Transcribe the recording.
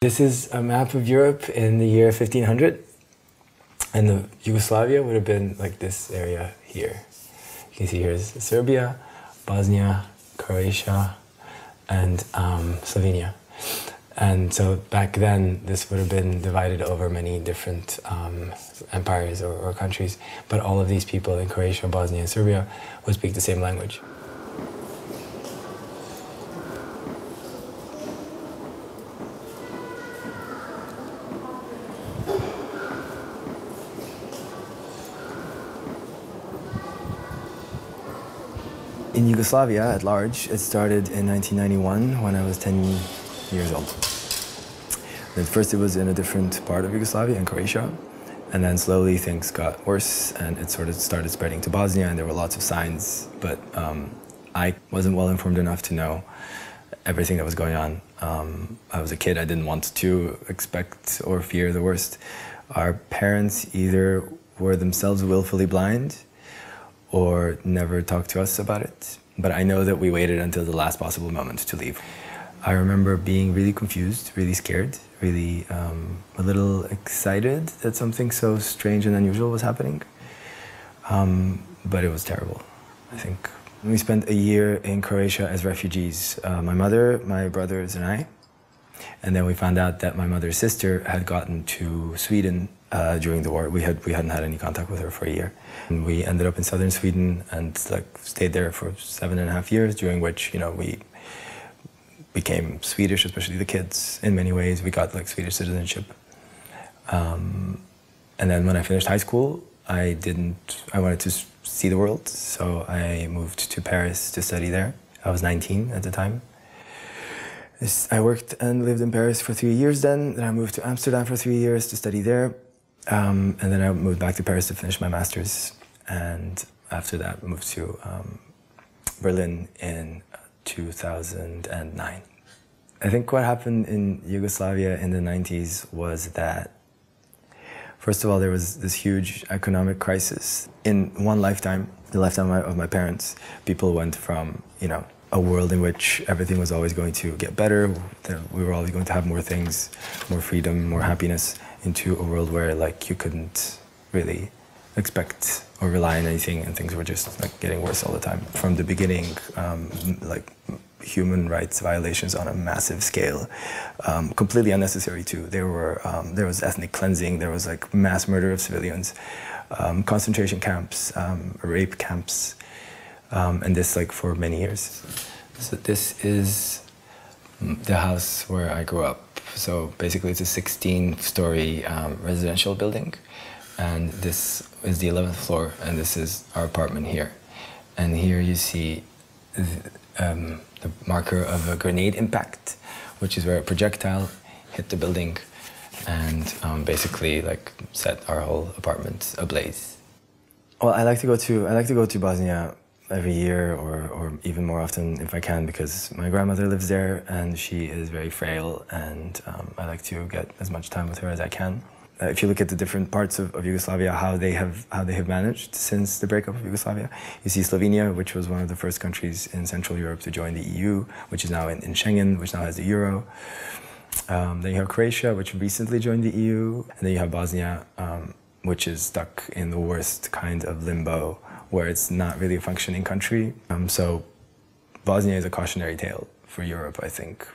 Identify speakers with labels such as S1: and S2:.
S1: This is a map of Europe in the year 1500, and the Yugoslavia would have been like this area here. You can see here is Serbia, Bosnia, Croatia, and Slovenia. And so back then, this would have been divided over many different empires or countries, but all of these people in Croatia, Bosnia, and Serbia would speak the same language. In Yugoslavia at large, it started in 1991 when I was 10 years old. At first it was in a different part of Yugoslavia, in Croatia, and then slowly things got worse and it sort of started spreading to Bosnia, and there were lots of signs, but I wasn't well informed enough to know everything that was going on. I was a kid, I didn't want to expect or fear the worst. Our parents either were themselves willfully blind or never talked to us about it. But I know that we waited until the last possible moment to leave. I remember being really confused, really scared, really a little excited that something so strange and unusual was happening. But it was terrible, I think. We spent a year in Croatia as refugees, my mother, my brothers, and I. And then we found out that my mother's sister had gotten to Sweden during the war. We hadn't had any contact with her for a year. And we ended up in southern Sweden and stayed there for 7.5 years, during which, we became Swedish, especially the kids, in many ways. We got Swedish citizenship. And then when I finished high school, I wanted to see the world, so I moved to Paris to study there. I was 19 at the time. I worked and lived in Paris for 3 years then I moved to Amsterdam for 3 years to study there. And then I moved back to Paris to finish my master's. And after that, moved to Berlin in 2009. I think what happened in Yugoslavia in the 90s was that, first of all, there was this huge economic crisis. In one lifetime, the lifetime of my parents, people went from, a world in which everything was always going to get better, that we were always going to have more things, more freedom, more happiness, into a world where you couldn't really expect or rely on anything, and things were just getting worse all the time. From the beginning, human rights violations on a massive scale, completely unnecessary too. There was ethnic cleansing, there was mass murder of civilians, concentration camps, rape camps, and this for many years. So this is the house where I grew up. So basically it's a 16-story residential building, and this is the 11th floor, and this is our apartment here. And here you see the marker of a grenade impact, which is where a projectile hit the building and basically set our whole apartment ablaze. Well, I like to go to Bosnia every year, or even more often if I can, because my grandmother lives there and she is very frail, and I like to get as much time with her as I can. If you look at the different parts of Yugoslavia, how they have managed since the breakup of Yugoslavia, you see Slovenia, which was one of the first countries in Central Europe to join the EU, which is now in Schengen, which now has the euro. Then you have Croatia, which recently joined the EU, and then you have Bosnia, which is stuck in the worst kind of limbo, where it's not really a functioning country. So Bosnia is a cautionary tale for Europe, I think.